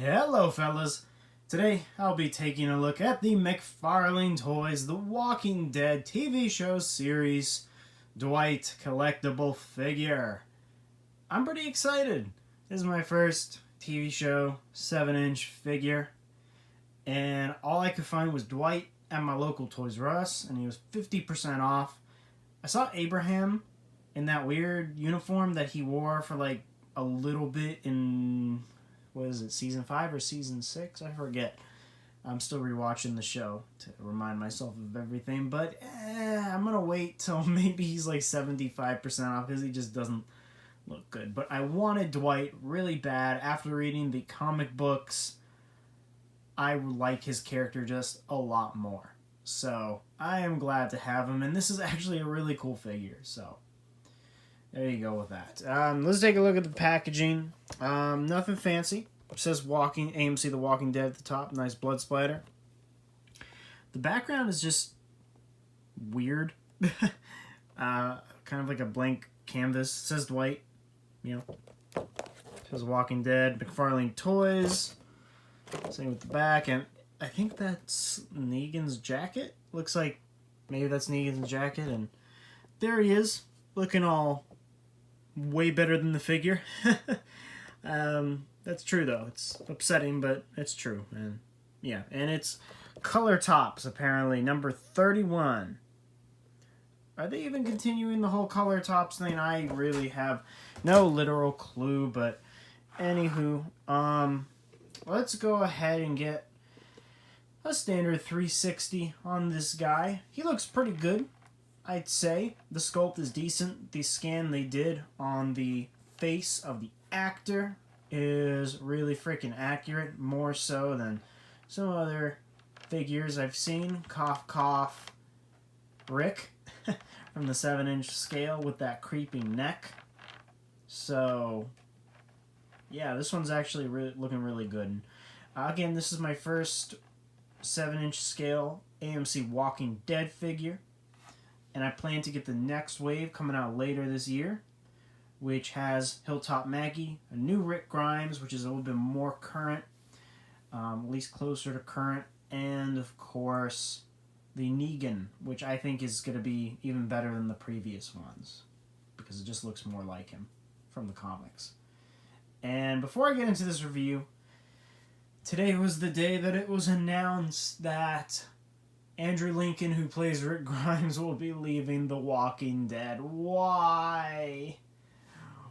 Hello fellas! Today I'll be taking a look at the McFarlane Toys The Walking Dead TV show series Dwight collectible figure. I'm pretty excited. This is my first TV show 7-inch figure, and all I could find was Dwight at my local Toys R Us, and he was 50% off. I saw Abraham in that weird uniform that he wore for like a little bit in, what is it, season 5 or season 6? I forget. I'm still rewatching the show to remind myself of everything, but I'm gonna wait till maybe he's like 75% off because he just doesn't look good. But I wanted Dwight really bad. After reading the comic books, I like his character just a lot more. So I am glad to have him, and this is actually a really cool figure, so there you go with that. Let's take a look at the packaging. Nothing fancy. It says AMC The Walking Dead at the top. Nice blood splatter. The background is just weird. Kind of like a blank canvas. It says Dwight. You know. It says Walking Dead. McFarlane Toys. Same with the back. And I think that's Negan's jacket. Looks like maybe that's Negan's jacket. And there he is. Looking all way better than the figure. That's true though. It's upsetting, but it's true. And yeah, and it's color tops apparently, number 31. Are they even continuing the whole color tops thing? I really have no literal clue, but anywho, let's go ahead and get a standard 360 on this guy. He looks pretty good, I'd say. The sculpt is decent. The scan they did on the face of the actor is really freaking accurate, more so than some other figures I've seen. Cough, cough, Rick from the 7-inch scale with that creeping neck. So, yeah, this one's actually looking really good. Again, this is my first 7-inch scale AMC Walking Dead figure, and I plan to get the next wave coming out later this year, which has Hilltop Maggie, a new Rick Grimes, which is a little bit more current, at least closer to current, and of course the Negan, which I think is going to be even better than the previous ones because it just looks more like him from the comics. And before I get into this review, today was the day that it was announced that Andrew Lincoln, who plays Rick Grimes, will be leaving The Walking Dead. Why?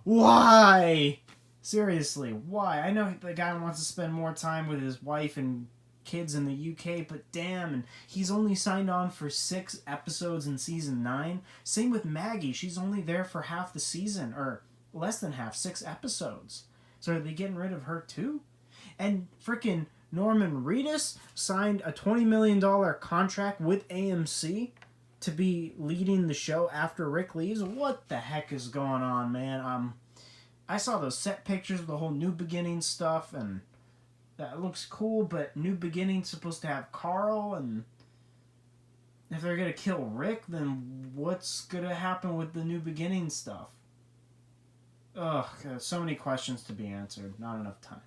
Why? Seriously, why? I know the guy wants to spend more time with his wife and kids in the UK, but damn, and he's only signed on for 6 episodes in season 9. Same with Maggie. She's only there for half the season, or less than half, 6 episodes. So are they getting rid of her too? And frickin' Norman Reedus signed a $20 million contract with AMC to be leading the show after Rick leaves. What the heck is going on, man? I saw those set pictures of the whole New Beginnings stuff, and that looks cool, but New Beginnings supposed to have Carl, and if they're gonna kill Rick, then what's gonna happen with the New Beginnings stuff? Ugh, so many questions to be answered. Not enough time.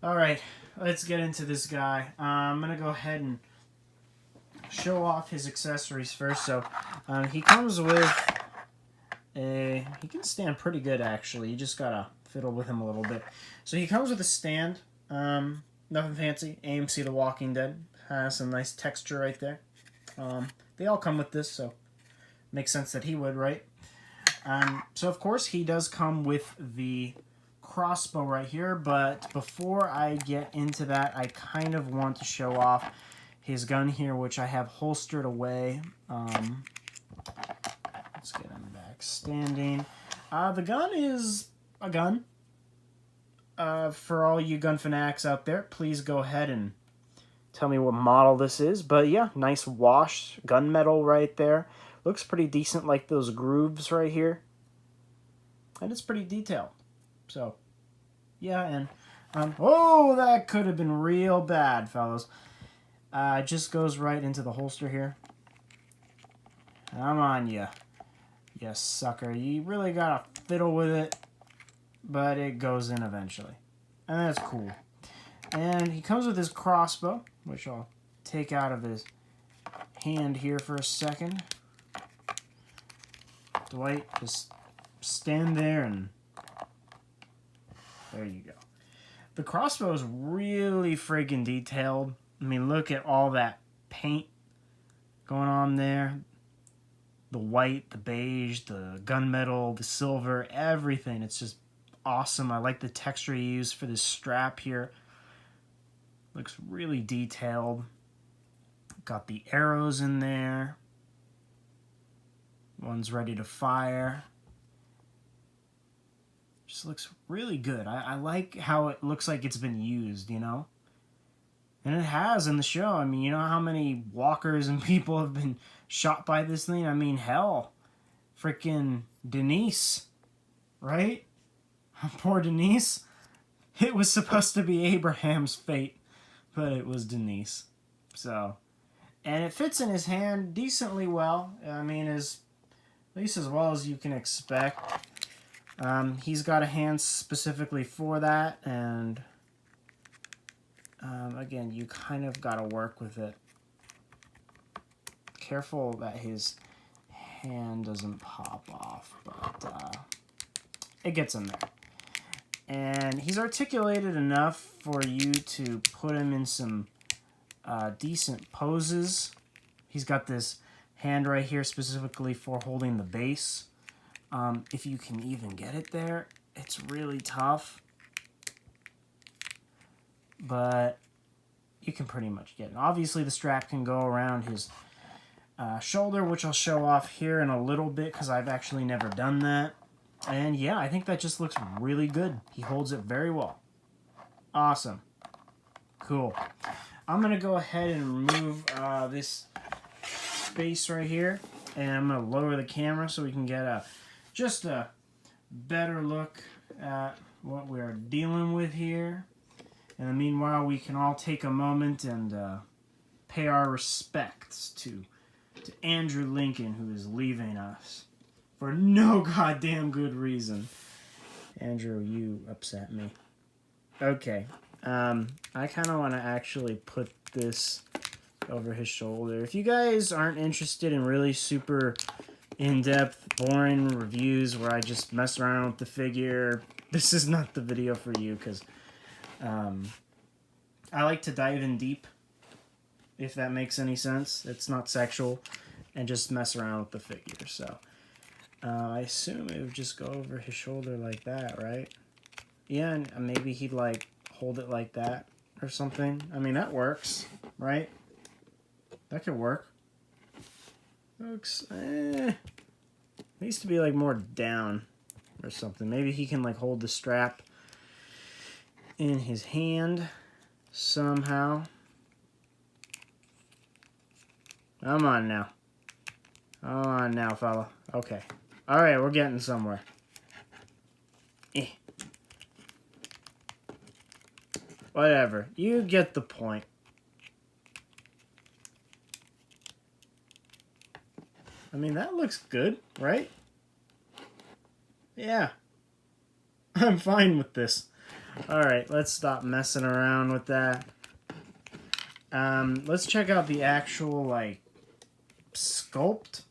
Alright, let's get into this guy. I'm gonna go ahead and show off his accessories first. So he comes with he can stand pretty good actually. You just gotta fiddle with him a little bit. So he comes with a stand, nothing fancy. AMC The Walking Dead has some nice texture right there. They all come with this, so makes sense that he would, right? So of course he does come with the crossbow right here, but before I get into that, I kind of want to show off his gun here, which I have holstered away. Let's get him back standing. The gun is a gun. For all you gun fanatics out there, please go ahead and tell me what model this is. But yeah, nice wash gunmetal right there. Looks pretty decent, like those grooves right here. And it's pretty detailed. So, yeah, and oh, that could have been real bad, fellas. It just goes right into the holster here. Come on, you sucker. You really gotta fiddle with it, but it goes in eventually. And that's cool. And he comes with his crossbow, which I'll take out of his hand here for a second. Dwight, just stand there and there you go. The crossbow is really friggin' detailed. I mean, look at all that paint going on there. The white, the beige, the gunmetal, the silver, everything. It's just awesome. I like the texture he used for this strap here. Looks really detailed. Got the arrows in there. One's ready to fire. Just looks really good. I like how it looks like it's been used, you know? And it has in the show. I mean, you know how many walkers and people have been shot by this thing? I mean, hell. Frickin' Denise. Right? Poor Denise. It was supposed to be Abraham's fate, but it was Denise. So, and it fits in his hand decently well. I mean, at least as well as you can expect. He's got a hand specifically for that, and again, you kind of got to work with it. Careful that his hand doesn't pop off, but it gets in there. And he's articulated enough for you to put him in some decent poses. He's got this hand right here specifically for holding the base. If you can even get it there, it's really tough. But you can pretty much get it. Obviously, the strap can go around his shoulder, which I'll show off here in a little bit because I've actually never done that. And yeah, I think that just looks really good. He holds it very well. Awesome. Cool. I'm going to go ahead and remove this space right here. And I'm going to lower the camera so we can get just a better look at what we're dealing with here. And meanwhile, we can all take a moment and pay our respects to Andrew Lincoln, who is leaving us for no goddamn good reason. Andrew, you upset me. Okay. I kind of want to actually put this over his shoulder. If you guys aren't interested in really super in-depth, boring reviews where I just mess around with the figure, this is not the video for you, because I like to dive in deep, if that makes any sense. It's not sexual, and just mess around with the figure. So I assume it would just go over his shoulder like that, right? Yeah, and maybe he'd like hold it like that or something. I mean, that works, right? That could work. Looks, needs to be like more down or something. Maybe he can like hold the strap in his hand somehow. Come on now. Come on now, fella. Okay. Alright, we're getting somewhere. Whatever. You get the point. I mean, that looks good, right? Yeah. I'm fine with this. Alright, let's stop messing around with that. Let's check out the actual, like, sculpt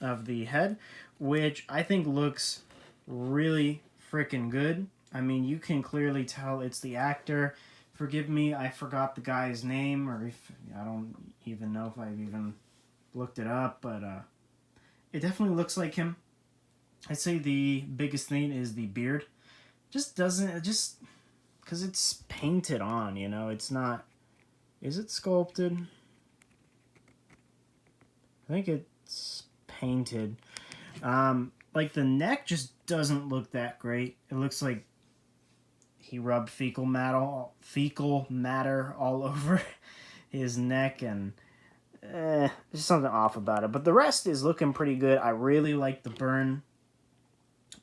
of the head, which I think looks really freaking good. I mean, you can clearly tell it's the actor. Forgive me, I forgot the guy's name, or if I don't even know if I've even looked it up, but it definitely looks like him. I'd say the biggest thing is the beard. Just doesn't, just because it's painted on, you know, it's not. Is it sculpted? I think it's painted. Like the neck just doesn't look that great. It looks like he rubbed fecal matter all over his neck, and there's something off about it. But the rest is looking pretty good. I really like the burn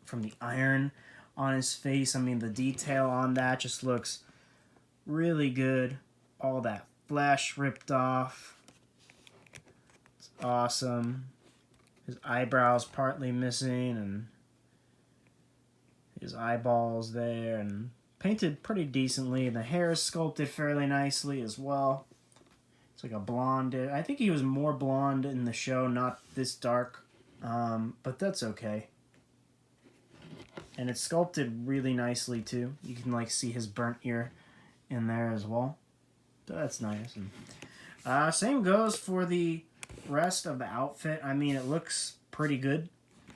from the iron on his face. I mean, the detail on that just looks really good. All that flesh ripped off. It's awesome. His eyebrows partly missing, and his eyeballs there, and painted pretty decently. The hair is sculpted fairly nicely as well. It's like a blonde. I think he was more blonde in the show, not this dark, but that's okay. And it's sculpted really nicely too. You can like see his burnt ear in there as well. So that's nice. And, same goes for the rest of the outfit. I mean, it looks pretty good.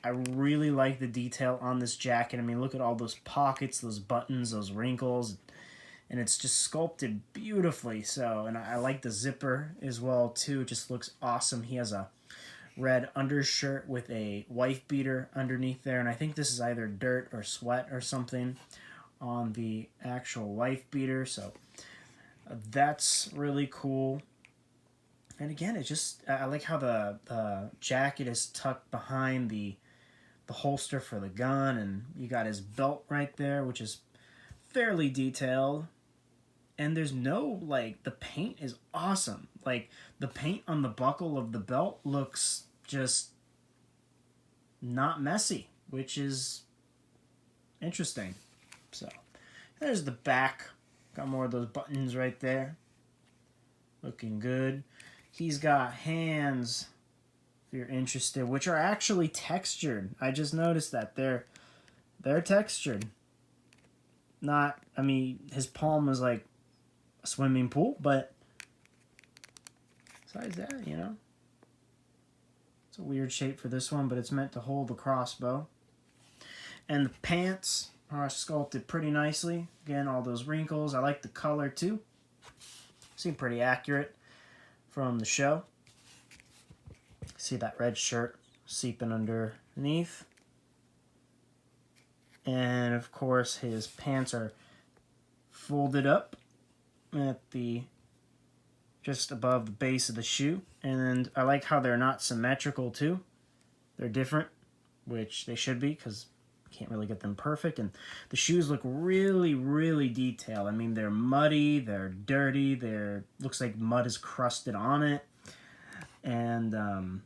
I really like the detail on this jacket. I mean, look at all those pockets, those buttons, those wrinkles. And it's just sculpted beautifully. So, and I like the zipper as well too. It just looks awesome. He has a red undershirt with a wife beater underneath there. And I think this is either dirt or sweat or something on the actual wife beater. So that's really cool. And again, it just, I like how the jacket is tucked behind the holster for the gun, and you got his belt right there, which is fairly detailed. And there's no, like, the paint is awesome. Like, the paint on the buckle of the belt looks just not messy, which is interesting. So, there's the back. Got more of those buttons right there. Looking good. He's got hands, if you're interested, which are actually textured. I just noticed that. They're textured. Not, I mean, his palm is like a swimming pool, but besides that, you know. It's a weird shape for this one, but it's meant to hold the crossbow. And the pants are sculpted pretty nicely. Again, all those wrinkles. I like the color too. Seem pretty accurate from the show. See that red shirt seeping underneath. And of course his pants are folded up at the just above the base of the shoe. And I like how they're not symmetrical too. They're different, which they should be because you can't really get them perfect. And the shoes look really, really detailed. I mean, they're muddy, they're dirty, looks like mud is crusted on it. And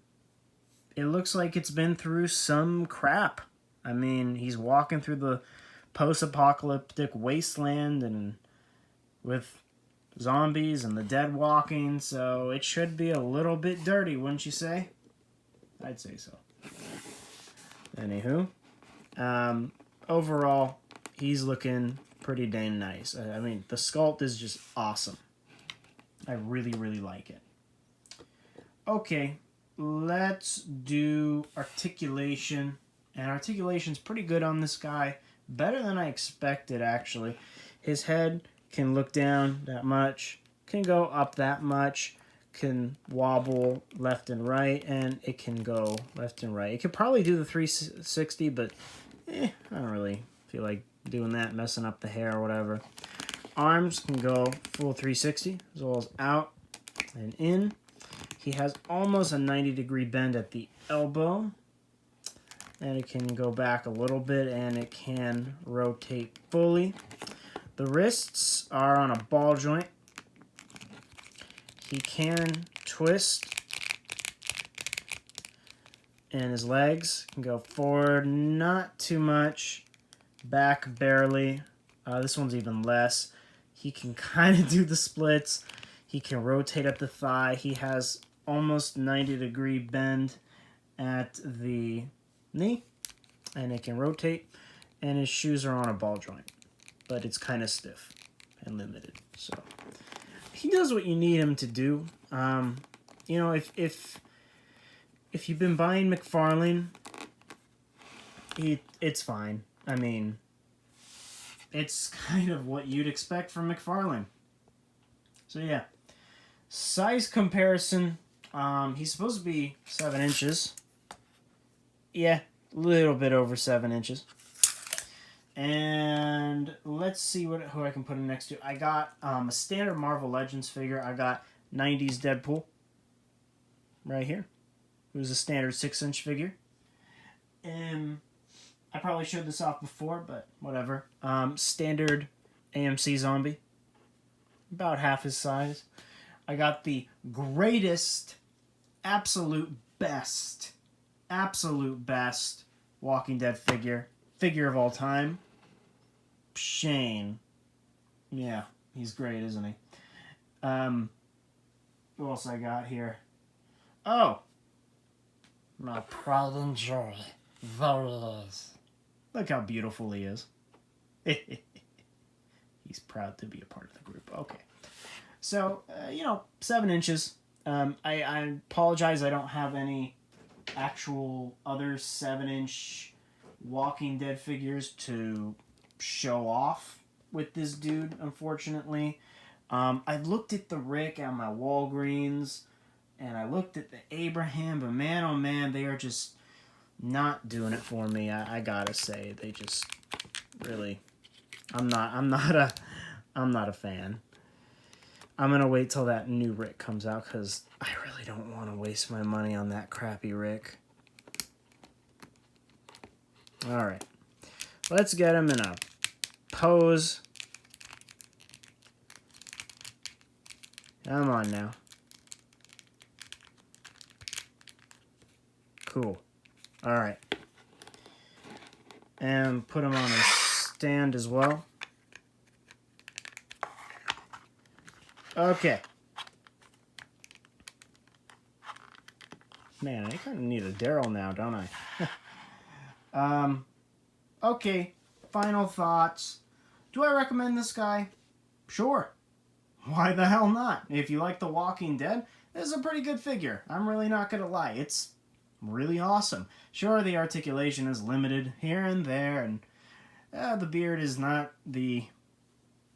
it looks like it's been through some crap. I mean, he's walking through the post-apocalyptic wasteland and with zombies and the dead walking, so it should be a little bit dirty, wouldn't you say? I'd say so. Anywho, overall, he's looking pretty dang nice. I mean, the sculpt is just awesome. I really, really like it. Okay, let's do articulation. And articulation's pretty good on this guy. Better than I expected, actually. His head can look down that much, can go up that much, can wobble left and right, and it can go left and right. It could probably do the 360, but I don't really feel like doing that, messing up the hair or whatever. Arms can go full 360, as well as out and in. He has almost a 90-degree bend at the elbow. And it can go back a little bit, and it can rotate fully. The wrists are on a ball joint. He can twist. And his legs can go forward, not too much. Back barely. This one's even less. He can kind of do the splits. He can rotate up the thigh. He has almost 90-degree bend at the knee, and it can rotate, and his shoes are on a ball joint, but it's kind of stiff and limited. So he does what you need him to do. You know, if you've been buying McFarlane, it's fine. I mean, it's kind of what you'd expect from McFarlane. So yeah, size comparison. He's supposed to be 7 inches. Yeah, a little bit over 7 inches. And let's see who I can put him next to. I got a standard Marvel Legends figure. I got 90s Deadpool right here. It was a standard 6-inch figure. And I probably showed this off before, but whatever. Standard AMC Zombie. About half his size. I got the greatest, absolute best Walking Dead figure of all time, Shane. Yeah, he's great, isn't he? Who else I got here? Oh! My pride and joy. There he is. Look how beautiful he is. He's proud to be a part of the group. Okay. So, 7 inches. I apologize, I don't have any actual other 7-inch Walking Dead figures to show off with this dude, unfortunately. I looked at the Rick at my Walgreens, and I looked at the Abraham, but man, oh man, they are just not doing it for me. I gotta say, they just really, I'm not a fan. I'm gonna wait till that new Rick comes out because I really don't want to waste my money on that crappy Rick. All right, let's get him in a pose. Come on now. Cool. All right. And put him on a stand as well. Okay. Man, I kind of need a Daryl now, don't I? Okay. Final thoughts. Do I recommend this guy? Sure. Why the hell not? If you like The Walking Dead, this is a pretty good figure. I'm really not going to lie. It's really awesome. Sure, the articulation is limited here and there, and the beard is not the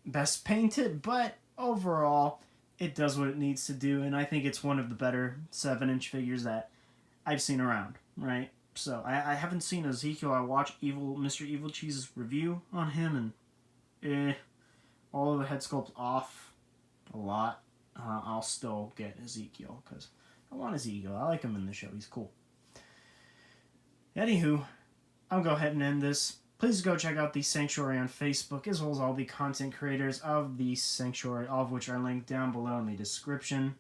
best painted, but overall, it does what it needs to do, and I think it's one of the better 7-inch figures that I've seen around, right? So, I haven't seen Ezekiel. I watched Mr. Evil Cheese's review on him, and all of the head sculpt off a lot. I'll still get Ezekiel, because I want Ezekiel. I like him in the show. He's cool. Anywho, I'll go ahead and end this. Please go check out the Sanctuary on Facebook, as well as all the content creators of the Sanctuary, all of which are linked down below in the description.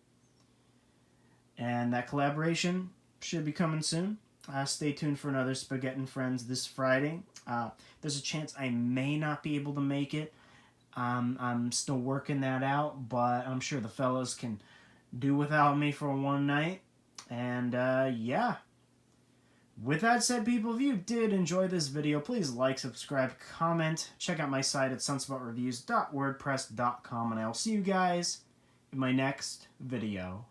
And that collaboration should be coming soon. Stay tuned for another Spaghetti and Friends this Friday. There's a chance I may not be able to make it. I'm still working that out, but I'm sure the fellas can do without me for one night. And, yeah. With that said, people, if you did enjoy this video, please like, subscribe, comment. Check out my site at SunSpotReviewz.wordpress.com, and I'll see you guys in my next video.